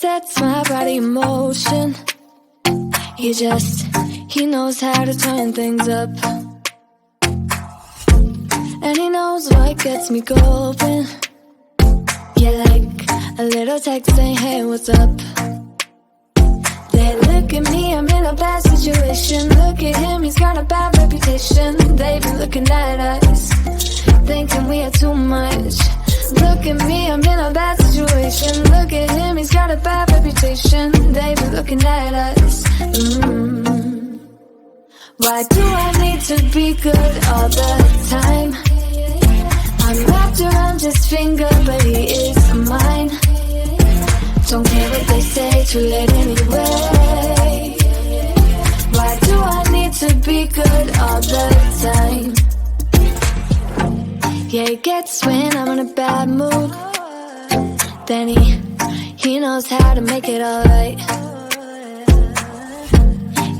sets my body in motion. He knows how to turn things up. And he knows what gets me going. Yeah, like a little text saying, hey, what's up? They look at me, I'm in a bad situation. Look at him, he's got a bad reputation. They be looking at us, thinking we are too much. Look at me, I'm in a bad situation. Look at him, he's got a bad reputation. They be looking at us. Why do I need to be good all the time? I'm wrapped around his finger, but he is mine. Don't care what they say, too late anyway. Why do I need to be good all the time? Yeah, he gets when I'm in a bad mood. Then he knows how to make it alright.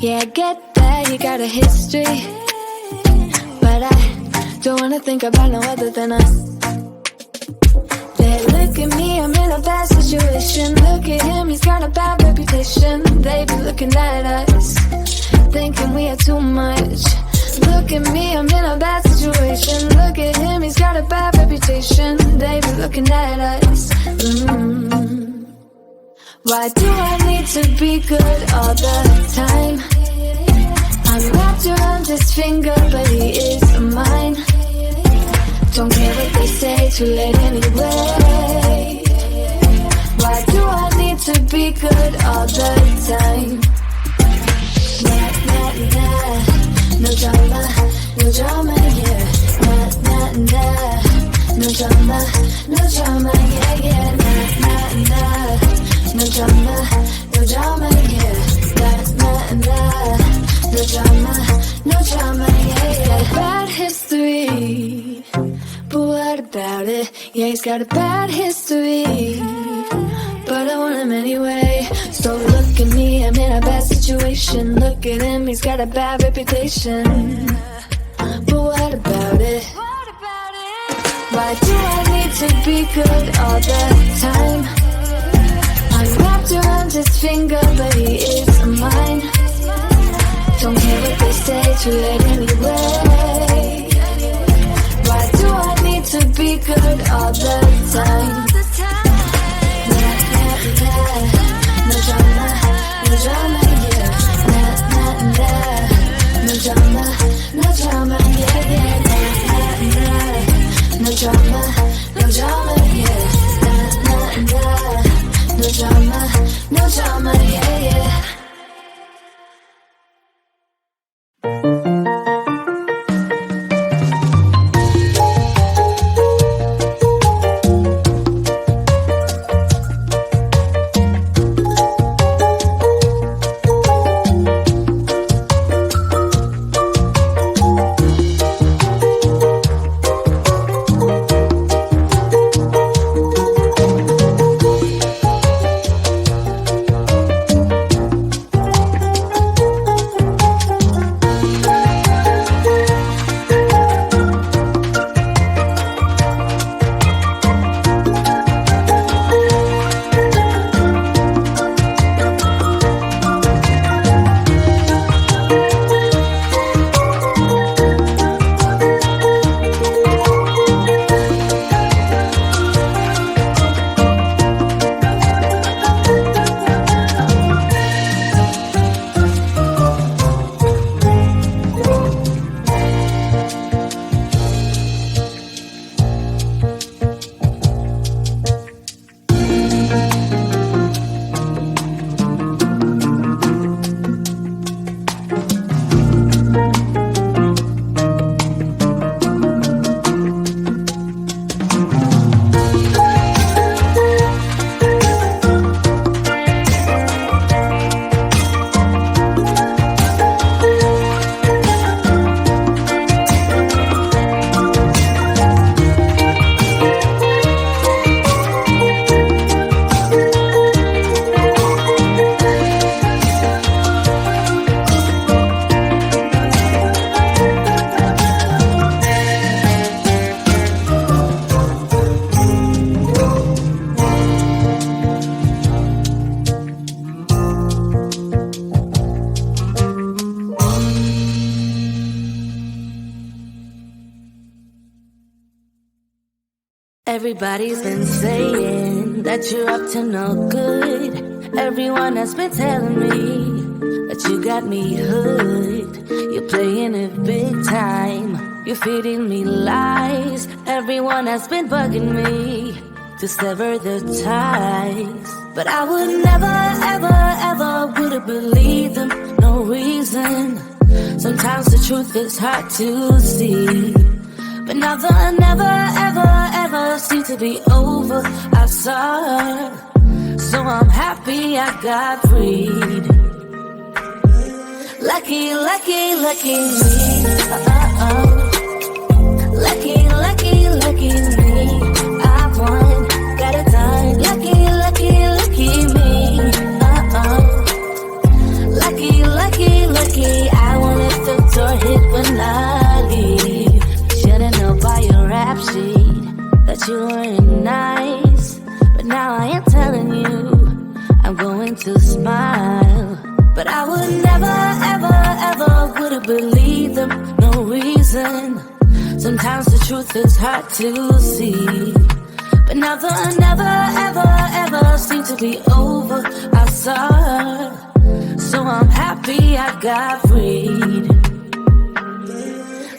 Yeah, I get that you got a history, but I don't wanna think about no other than us. They look at me, I'm in a bad situation. Look at him, he's got a bad reputation. They be looking at us, thinking we are too much. Look at me, I'm in a bad situation. Look at him, he's got a bad reputation. They be looking at us. Why do I need to be good all the time? I'm wrapped around his finger, but he is mine. Don't care what they say, too late anyway. Why do I need to be good all the time? Nah, nah, nah. No drama, no drama, yeah. Nah, nah, nah. No drama, no drama, yeah, yeah. Nah, nah, nah. No drama, no drama, yeah. Nah, nah, nah. No drama, no drama, yeah, yeah. Bad history, but what about it? Yeah, he's got a bad history, but I want him anyway. So look at me, I'm in a bad situation. Look at him, he's got a bad reputation, but what about it? Why do I need to be good all the time? I'm wrapped around his finger, but he is mine. Don't care what they say, too late anyway. Why do I need to be good all the time? Nah, nah, nah. No drama, no drama, yeah. Nah, nah, nah. No drama, no drama, yeah, yeah. Nah, nah, nah. No drama, no drama, yeah. Nah, nah, nah. No drama, no drama, yeah, yeah. Everybody's been saying that you're up to no good. Everyone has been telling me that you got me hooked. You're playing it big time. You're feeding me lies. Everyone has been bugging me to sever the ties. But I would never, ever, ever would have believed them. No reason. Sometimes the truth is hard to see. But now the never, ever, ever seem to be over. I saw her, so I'm happy I got freed. Lucky, lucky, lucky me. Lucky, lucky, lucky me. I won, got it done. Lucky, lucky, lucky me. Lucky, lucky, lucky. I won't let the door hit when I leave. Should've known by your rap sheet that you weren't nice. But now I am telling you, I'm going to smile. But I would never, ever, ever would have believed them. No reason. Sometimes the truth is hard to see. But now the never, ever, ever seem to be over. I saw her, so I'm happy I got freed.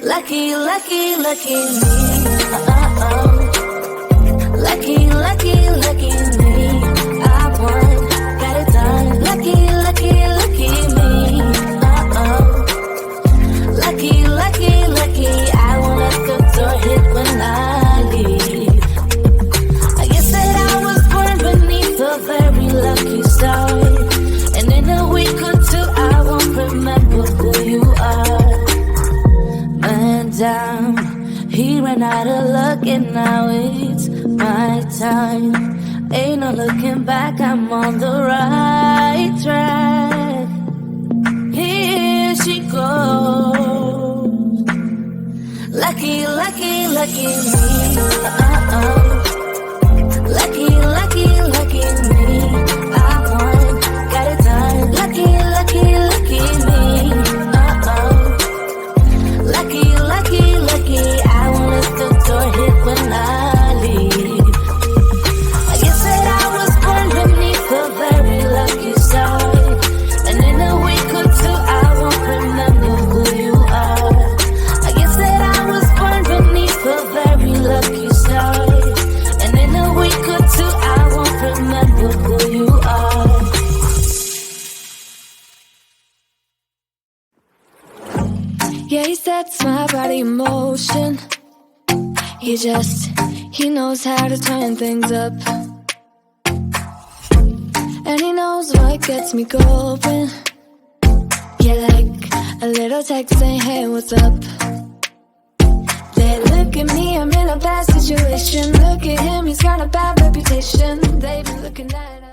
Lucky, lucky, lucky me. Lucky, lucky, lucky me. I won, got it done. Lucky, lucky, lucky me. Lucky, lucky, lucky. I won't let the door hit when I leave. I guess that I was born beneath a very lucky star. And in a week or two I won't remember who you are. And I'm here and out of luck, and now it's my time. Ain't no looking back, I'm on the right track. Here she goes. Lucky, lucky, lucky me. Lucky, lucky, lucky me. I won, got it done. Lucky, lucky, lucky me. Lucky, lucky, lucky. I won't let the door hit when I leave. I guess that I was born beneath a very lucky star. And in a week or two I won't remember who you are. I guess that I was born beneath a very lucky star. And in a week or two I won't remember who you are. Yeah, he sets my body in motion. He knows how to turn things up. And he knows what gets me going. Yeah, like a little text saying, hey, what's up? They look at me, I'm in a bad situation. Look at him, he's got a bad reputation. They be looking at us.